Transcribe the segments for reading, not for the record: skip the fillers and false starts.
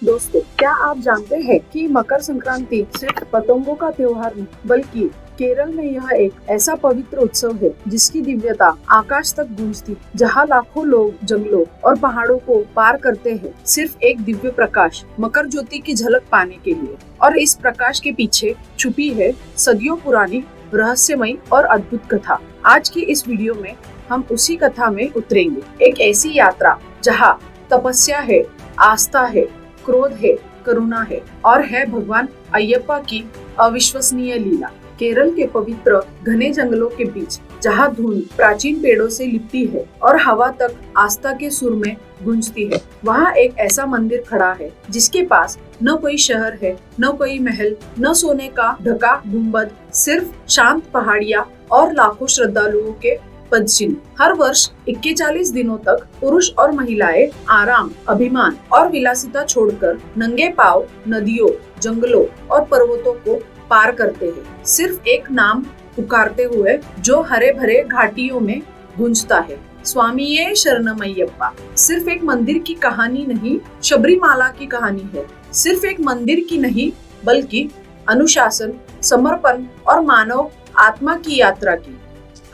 दोस्तों, क्या आप जानते हैं कि मकर संक्रांति सिर्फ पतंगों का त्योहार नहीं बल्कि केरल में यह एक ऐसा पवित्र उत्सव है जिसकी दिव्यता आकाश तक गूंजती, जहां लाखों लोग जंगलों और पहाड़ों को पार करते हैं सिर्फ एक दिव्य प्रकाश मकर ज्योति की झलक पाने के लिए। और इस प्रकाश के पीछे छुपी है सदियों पुरानी रहस्यमयी और अद्भुत कथा। आज की इस वीडियो में हम उसी कथा में उतरेंगे, एक ऐसी यात्रा जहाँ तपस्या है, आस्था है, क्रोध है, करुणा है और है भगवान अयप्पा की अविश्वसनीय लीला। केरल के पवित्र घने जंगलों के बीच जहाँ धुंध प्राचीन पेड़ों से लिपटी है और हवा तक आस्था के सुर में गूंजती है, वहाँ एक ऐसा मंदिर खड़ा है जिसके पास न कोई शहर है, न कोई महल, न सोने का ढका गुंबद, सिर्फ शांत पहाड़ियाँ और लाखों श्रद्धालुओं के पदचिन्ह। हर वर्ष 41 दिनों तक पुरुष और महिलाएं आराम, अभिमान और विलासिता छोड़कर नंगे पांव नदियों, जंगलों और पर्वतों को पार करते हैं, सिर्फ एक नाम पुकारते हुए जो हरे भरे घाटियों में गूंजता है, स्वामीये शरणमय्यप्पा। सिर्फ एक मंदिर की कहानी नहीं, शबरीमाला की कहानी है। सिर्फ एक मंदिर की नहीं बल्कि अनुशासन, समर्पण और मानव आत्मा की यात्रा की।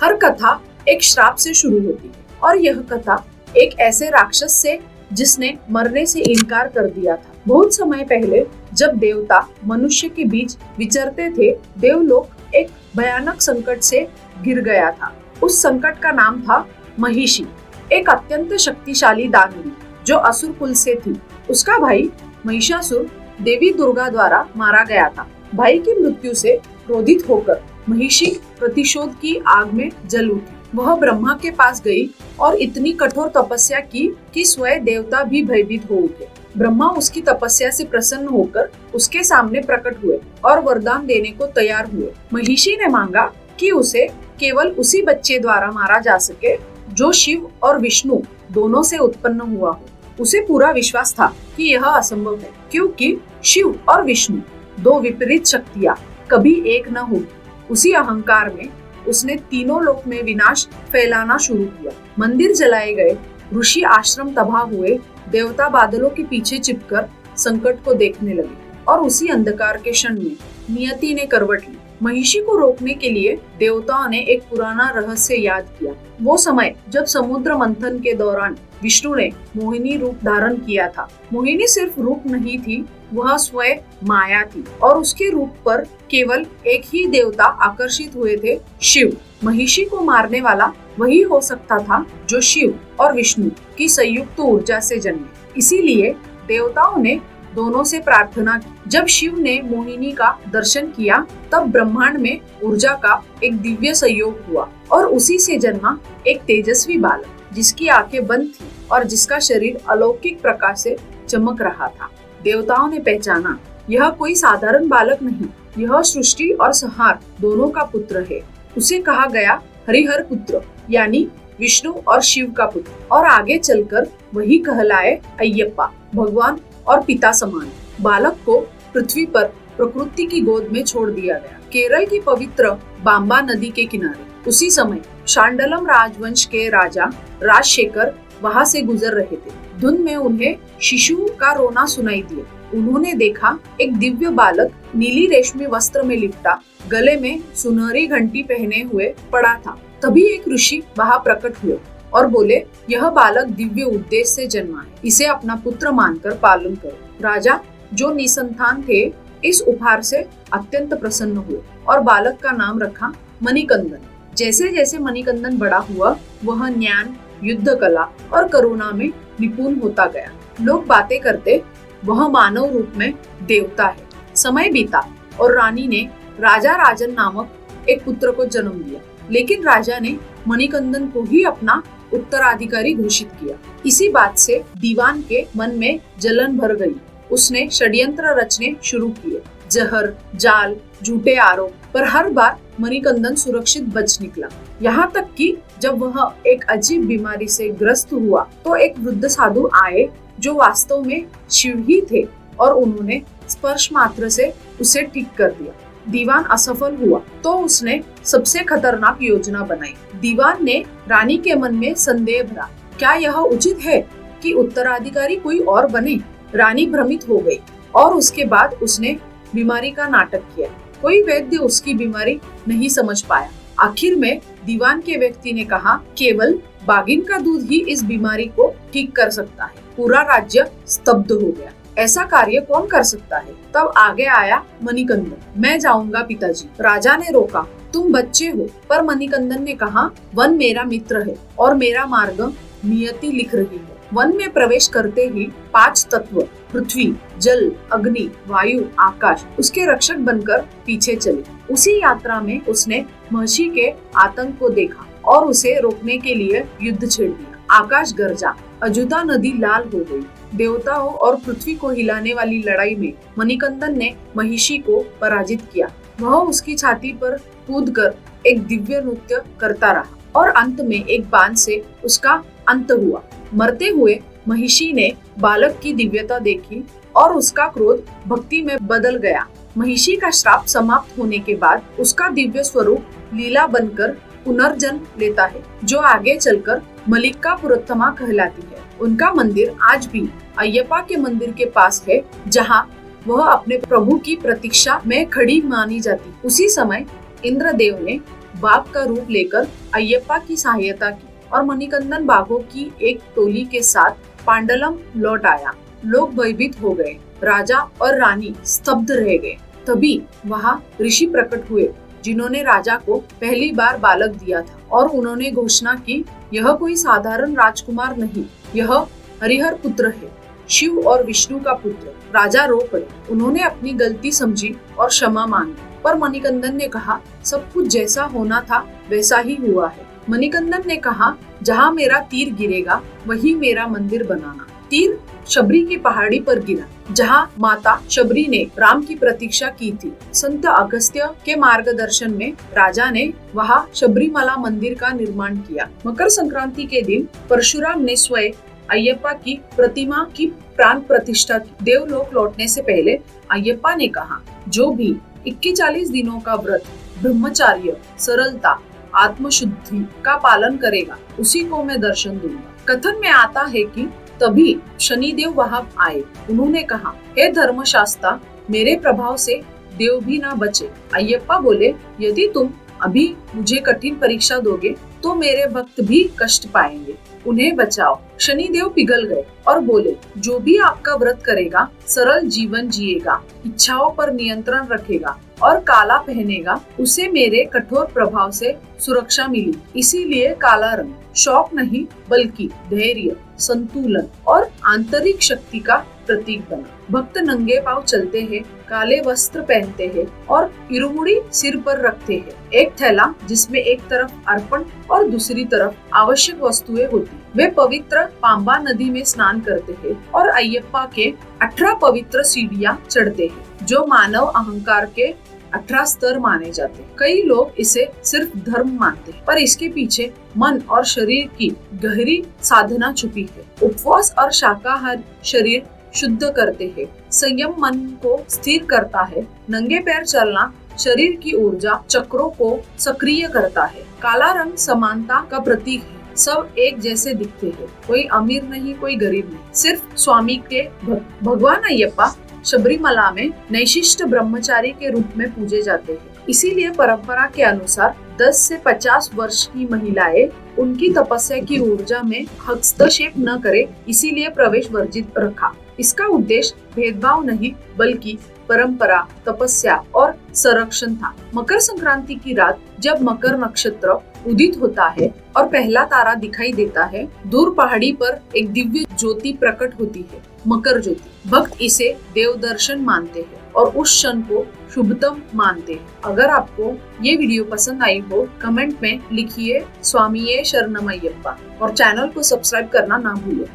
हर कथा एक श्राप से शुरू होती है और यह कथा एक ऐसे राक्षस से जिसने मरने से इनकार कर दिया था। बहुत समय पहले जब देवता मनुष्य के बीच विचरते थे, देवलोक एक भयानक संकट से घिर गया था। उस संकट का नाम था महिषी, एक अत्यंत शक्तिशाली दानवी जो असुर कुल से थी। उसका भाई महिषासुर देवी दुर्गा द्वारा मारा गया था। भाई की मृत्यु से क्रोधित होकर महिषी प्रतिशोध की आग में जल उठी। वह ब्रह्मा के पास गई और इतनी कठोर तपस्या की कि स्वयं देवता भी भयभीत हो उठे। ब्रह्मा उसकी तपस्या से प्रसन्न होकर उसके सामने प्रकट हुए और वरदान देने को तैयार हुए। महिषी ने मांगा कि उसे केवल उसी बच्चे द्वारा मारा जा सके जो शिव और विष्णु दोनों से उत्पन्न हुआ हो। उसे पूरा विश्वास था कि यह असंभव है, क्योंकि शिव और विष्णु दो विपरीत शक्तियाँ कभी एक न होगी। उसी अहंकार में उसने तीनों लोक में विनाश फैलाना शुरू किया। मंदिर जलाए गए, ऋषि आश्रम तबाह हुए, देवता बादलों के पीछे छिपकर संकट को देखने लगे और उसी अंधकार के क्षण में नियति ने करवट ली। महिषी को रोकने के लिए देवताओं ने एक पुराना रहस्य याद किया। वो समय जब समुद्र मंथन के दौरान विष्णु ने मोहिनी रूप धारण किया था। मोहिनी सिर्फ रूप नहीं थी, वह स्वयं माया थी और उसके रूप पर केवल एक ही देवता आकर्षित हुए थे, शिव। महिषी को मारने वाला वही हो सकता था जो शिव और विष्णु की संयुक्त ऊर्जा से जन्मे। इसीलिए देवताओं ने दोनों से प्रार्थना की। जब शिव ने मोहिनी का दर्शन किया तब ब्रह्मांड में ऊर्जा का एक दिव्य संयोग हुआ और उसी से जन्मा एक तेजस्वी बालक जिसकी आंखें बंद थी और जिसका शरीर अलौकिक प्रकाश से चमक रहा था। देवताओं ने पहचाना, यह कोई साधारण बालक नहीं, यह सृष्टि और संहार दोनों का पुत्र है। उसे कहा गया हरिहर पुत्र, यानी विष्णु और शिव का पुत्र, और आगे चलकर वही कहलाए अयप्पा, भगवान और पिता समान। बालक को पृथ्वी पर प्रकृति की गोद में छोड़ दिया गया, केरल की पवित्र बांबा नदी के किनारे। उसी समय शांडलम राजवंश के राजा राजशेखर वहां से गुजर रहे थे। धुंध में उन्हें शिशु का रोना सुनाई दिया। उन्होंने देखा एक दिव्य बालक नीली रेशमी वस्त्र में लिपटा, गले में सुनहरी घंटी पहने हुए पड़ा था। तभी एक ऋषि वहां प्रकट हुए और बोले, यह बालक दिव्य उद्देश्य से जन्मा है, इसे अपना पुत्र मानकर पालन करो। राजा जो निसंतान थे इस उपहार से अत्यंत प्रसन्न हुए और बालक का नाम रखा मणिकंदन। जैसे जैसे मणिकंदन बड़ा हुआ वह ज्ञान, युद्ध कला और करुणा में निपुण होता गया। लोग बातें करते, वह मानव रूप में देवता है। समय बीता और रानी ने राजा राजन नामक एक पुत्र को जन्म दिया, लेकिन राजा ने मणिकंदन को ही अपना उत्तराधिकारी घोषित किया। इसी बात से दीवान के मन में जलन भर गई। उसने षड्यंत्र रचने शुरू किए, जहर, जाल, झूठे आरोप, पर हर बार मणिकंदन सुरक्षित बच निकला। यहाँ तक कि जब वह एक अजीब बीमारी से ग्रस्त हुआ तो एक वृद्ध साधु आए जो वास्तव में शिव ही थे और उन्होंने स्पर्श मात्र से उसे ठीक कर दिया। दीवान असफल हुआ तो उसने सबसे खतरनाक योजना बनाई। दीवान ने रानी के मन में संदेह भरा, क्या यह उचित है कि उत्तराधिकारी कोई और बने? रानी भ्रमित हो गई और उसके बाद उसने बीमारी का नाटक किया। कोई वैद्य उसकी बीमारी नहीं समझ पाया। आखिर में दीवान के व्यक्ति ने कहा, केवल बाघिन का दूध ही इस बीमारी को ठीक कर सकता है। पूरा राज्य स्तब्ध हो गया। ऐसा कार्य कौन कर सकता है? तब आगे आया मणिकंदन। मैं जाऊंगा पिताजी। राजा ने रोका, तुम बच्चे हो। पर मणिकंदन ने कहा, वन मेरा मित्र है और मेरा मार्ग नियति लिख रही है। वन में प्रवेश करते ही 5 तत्व पृथ्वी, जल, अग्नि, वायु, आकाश उसके रक्षक बनकर पीछे चले। उसी यात्रा में उसने महर्षि के आतंक को देखा और उसे रोकने के लिए युद्ध छेड़ दिया। आकाश गरजा, अजुता नदी लाल हो गई। देवताओं और पृथ्वी को हिलाने वाली लड़ाई में मणिकंदन ने महिषी को पराजित किया। वह उसकी छाती पर कूदकर एक दिव्य नृत्य करता रहा और अंत में एक बाण से उसका अंत हुआ। मरते हुए महिषी ने बालक की दिव्यता देखी और उसका क्रोध भक्ति में बदल गया। महिषी का श्राप समाप्त होने के बाद उसका दिव्य स्वरूप लीला बनकर पुनर्जन्म लेता है, जो आगे चलकर मल्लिकापुरुषोत्तमा कहलाती है। उनका मंदिर आज भी अयप्पा के मंदिर के पास है, जहाँ वह अपने प्रभु की प्रतीक्षा में खड़ी मानी जाती। उसी समय इंद्रदेव ने बाघ का रूप लेकर अयप्पा की सहायता की और मणिकंदन बाघों की एक टोली के साथ पांडलम लौट आया। लोग भयभीत हो गए। राजा और रानी स्तब्ध रह गए। तभी वहाँ ऋषि प्रकट हुए, जिन्होंने राजा को पहली बार बालक दिया था और उन्होंने घोषणा की, यह कोई साधारण राजकुमार नहीं, यह हरिहर पुत्र है, शिव और विष्णु का पुत्र। राजा रो पड़े। उन्होंने अपनी गलती समझी और क्षमा मांगी। पर मणिकंदन ने कहा, सब कुछ जैसा होना था वैसा ही हुआ है। मणिकंदन ने कहा, जहाँ मेरा तीर गिरेगा वही मेरा मंदिर बनाना। तीर शबरी की पहाड़ी पर गिरा, जहाँ माता शबरी ने राम की प्रतीक्षा की थी। संत अगस्त्य के मार्गदर्शन में राजा ने वहाँ शबरीमला मंदिर का निर्माण किया। मकर संक्रांति के दिन परशुराम ने स्वयं अयप्पा की प्रतिमा की प्राण प्रतिष्ठा की। देवलोक लौटने से पहले अयप्पा ने कहा, जो भी 41 दिनों का व्रत, ब्रह्मचर्य, सरलता, आत्मशुद्धि का पालन करेगा, उसी को मैं दर्शन दूंगा। कथन में आता है कि तभी शनिदेव वहां आए। उन्होंने कहा, हे धर्मशास्त्र, मेरे प्रभाव से देव भी ना बचे। अयप्पा बोले, यदि तुम अभी मुझे कठिन परीक्षा दोगे तो मेरे भक्त भी कष्ट पाएंगे, उन्हें बचाओ। शनिदेव पिघल गए और बोले, जो भी आपका व्रत करेगा, सरल जीवन जिएगा, इच्छाओं पर नियंत्रण रखेगा और काला पहनेगा, उसे मेरे कठोर प्रभाव से सुरक्षा मिली। इसीलिए काला रंग शौक नहीं बल्कि धैर्य, संतुलन और आंतरिक शक्ति का प्रतीक बना। भक्त नंगे पांव चलते हैं, काले वस्त्र पहनते हैं और इरुमुड़ी सिर पर रखते हैं। एक थैला जिसमें एक तरफ अर्पण और दूसरी तरफ आवश्यक वस्तुएं होती। वे पवित्र पांबा नदी में स्नान करते हैं और अयप्पा के 18 पवित्र सीढ़ियां चढ़ते हैं, जो मानव अहंकार के 18 स्तर माने जाते हैं। कई लोग इसे सिर्फ धर्म मानते हैं, पर इसके पीछे मन और शरीर की गहरी साधना छुपी है। उपवास और शाकाहार शरीर शुद्ध करते हैं, संयम मन को स्थिर करता है, नंगे पैर चलना शरीर की ऊर्जा चक्रों को सक्रिय करता है। काला रंग समानता का प्रतीक है। सब एक जैसे दिखते हैं, कोई अमीर नहीं, कोई गरीब नहीं, सिर्फ स्वामी के भक्त। भगवान अयप्पा शबरीमला में नैशिष्ट ब्रह्मचारी के रूप में पूजे जाते हैं। इसीलिए परंपरा के अनुसार 10 से 50 वर्ष की महिलाएं उनकी तपस्या की ऊर्जा में हस्तक्षेप न करे, इसीलिए प्रवेश वर्जित रखा। इसका उद्देश्य भेदभाव नहीं बल्कि परंपरा, तपस्या और संरक्षण था। मकर संक्रांति की रात जब मकर नक्षत्र उदित होता है और पहला तारा दिखाई देता है, दूर पहाड़ी पर एक दिव्य ज्योति प्रकट होती है, मकर ज्योति। भक्त इसे देव दर्शन मानते हैं और उस क्षण को शुभतम मानते हैं। अगर आपको ये वीडियो पसंद आई हो, कमेंट में लिखिए स्वामीये शरणमय्यप्पा और चैनल को सब्सक्राइब करना ना भूलें।